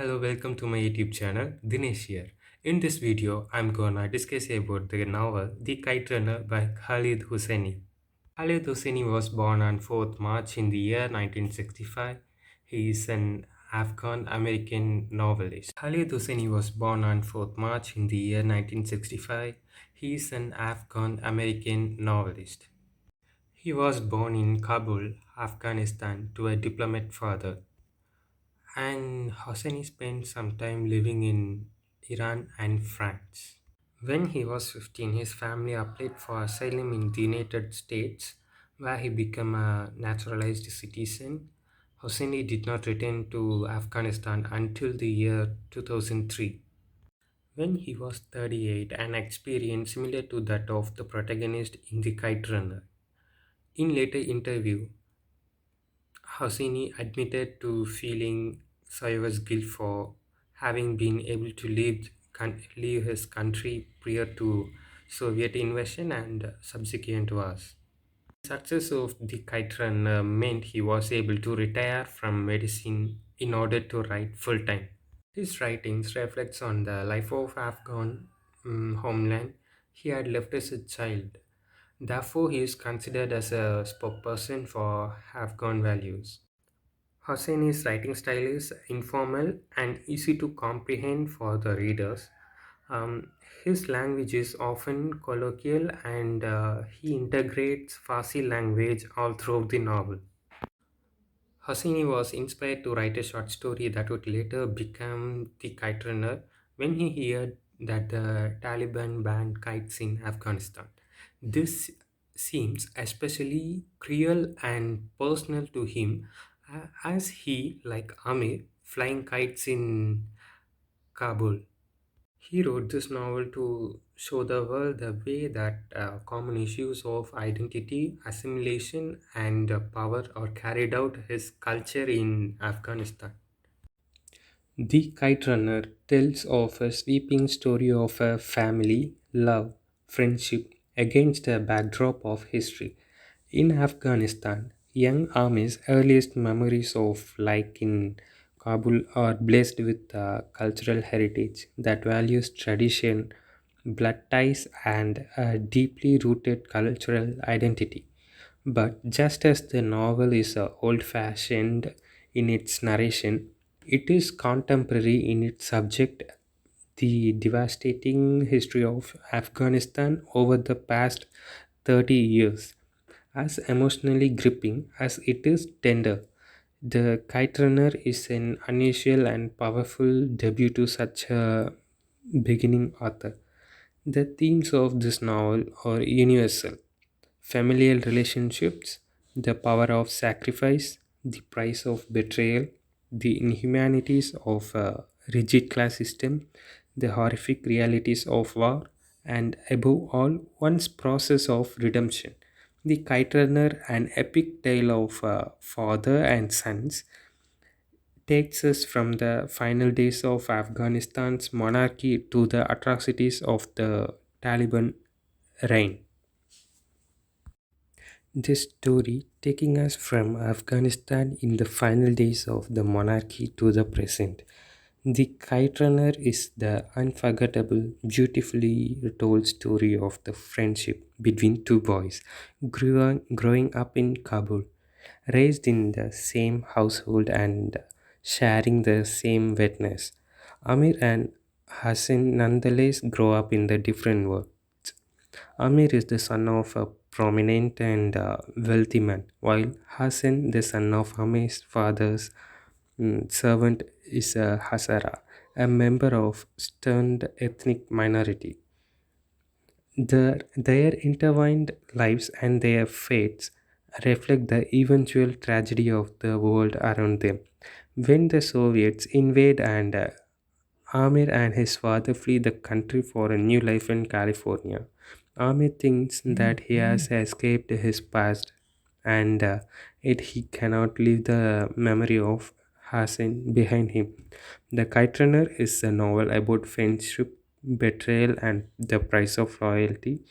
Hello, welcome to my YouTube channel, Dinesh here. In this video, I'm gonna discuss about the novel The Kite Runner by Khaled Hosseini. Khaled Hosseini was born on 4th March in the year 1965. He is an Afghan-American novelist. Khaled Hosseini was born on 4th March in the year 1965. He is an Afghan-American novelist. He was born in Kabul, Afghanistan, to a diplomat father. And Hosseini spent some time living in Iran and France. When he was 15, his family applied for asylum in the United States, where he became a naturalized citizen. Hosseini did not return to Afghanistan until the year 2003. When he was 38, an experience similar to that of the protagonist in The Kite Runner. In later interview, Hosseini admitted to feeling Sayo's guilt for having been able to leave his country prior to Soviet invasion and subsequent wars. The success of the Kite Runner meant he was able to retire from medicine in order to write full-time. His writings reflects on the life of Afghan homeland he had left as a child. Therefore, he is considered as a spokesperson for Afghan values. Hosseini's writing style is informal and easy to comprehend for the readers. Um, his language is often colloquial and he integrates Farsi language all throughout the novel. Hosseini was inspired to write a short story that would later become The Kite Runner when he heard that the Taliban banned kites in Afghanistan. This seems especially cruel and personal to him as he, like Amir, flying kites in Kabul. He wrote this novel to show the world the way that common issues of identity, assimilation, and power are carried out his culture in Afghanistan. The Kite Runner tells of a sweeping story of a family, love, friendship against a backdrop of history. In Afghanistan, young Amir's earliest memories of life in Kabul are blessed with cultural heritage that values tradition, blood ties, and a deeply rooted cultural identity. But just as the novel is old fashioned in its narration, it is contemporary in its subject. The devastating history of Afghanistan over the past 30 years, as emotionally gripping as it is tender. The Kite Runner is an unusual and powerful debut to such a beginning author. The themes of this novel are universal: familial relationships, the power of sacrifice, the price of betrayal, the inhumanities of a rigid class system, the horrific realities of war, and above all, one's process of redemption. The Kite Runner, an epic tale of father and sons, takes us from the final days of Afghanistan's monarchy to the atrocities of the Taliban reign. This story taking us from Afghanistan in the final days of the monarchy to the present. The Kite Runner is the unforgettable, beautifully told story of the friendship between two boys growing up in Kabul, raised in the same household and sharing the same wetness. Amir and Hassan nonetheless grow up in the different worlds. Amir is the son of a prominent and wealthy man, while Hassan, the son of Amir's father's servant, is a Hazara, a member of stern ethnic minority. Their intertwined lives and their fates reflect the eventual tragedy of the world around them. When the Soviets invade and Amir and his father flee the country for a new life in California. Amir thinks that he has escaped his past and yet he cannot leave the memory of Hassan behind him. The Kite Runner is a novel about friendship, betrayal, and the price of loyalty.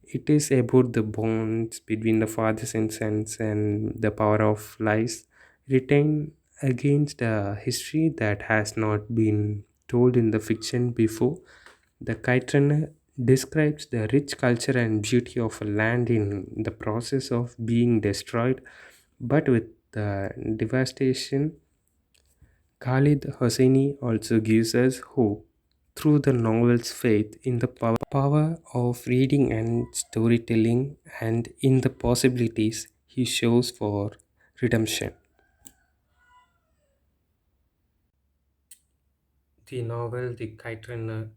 It is about the bonds between the fathers and sons and the power of lies, retained against a history that has not been told in the fiction before. The Kite Runner describes the rich culture and beauty of a land in the process of being destroyed, but with the devastation. Khaled Hosseini also gives us hope through the novel's faith in the power of reading and storytelling and in the possibilities he shows for redemption. The novel The Kite Runner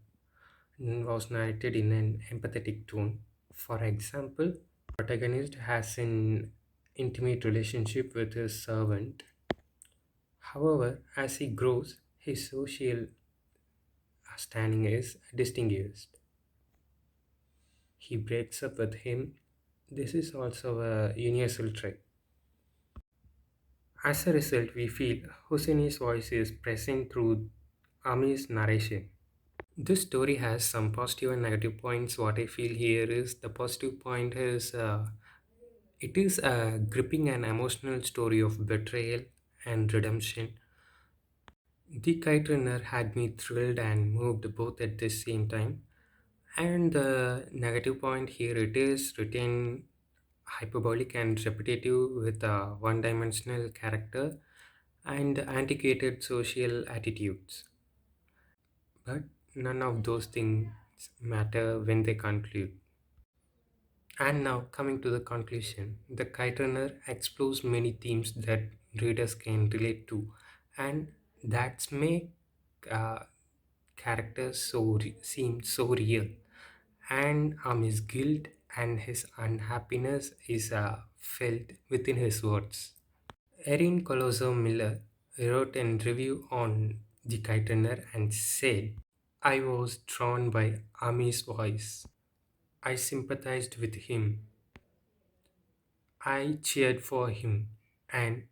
was narrated in an empathetic tone. For example, protagonist has an intimate relationship with his servant. However, as he grows, his social standing is distinguished. He breaks up with him. This is also a universal trait. As a result, we feel Hosseini's voice is present through Ami's narration. This story has some positive and negative points. What I feel here is the positive point is it is a gripping and emotional story of betrayal and redemption. The Kite Runner had me thrilled and moved both at the same time. And the negative point here it is written hyperbolic and repetitive with a one-dimensional character and antiquated social attitudes. But none of those things matter when they conclude. And now, coming to the conclusion, the Kite Runner explores many themes that readers can relate to, and that's make uh, characters seem so real. And his guilt and his unhappiness is felt within his words. Erin Colosso Miller wrote a review on The Kite Runner and said, I was drawn by Ami's voice. I sympathized with him. I cheered for him and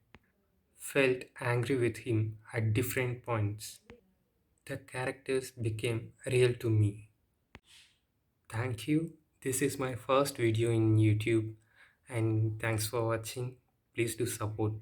felt angry with him at different points. The characters became real to me. Thank you. This is my first video in YouTube and thanks for watching. Please do support.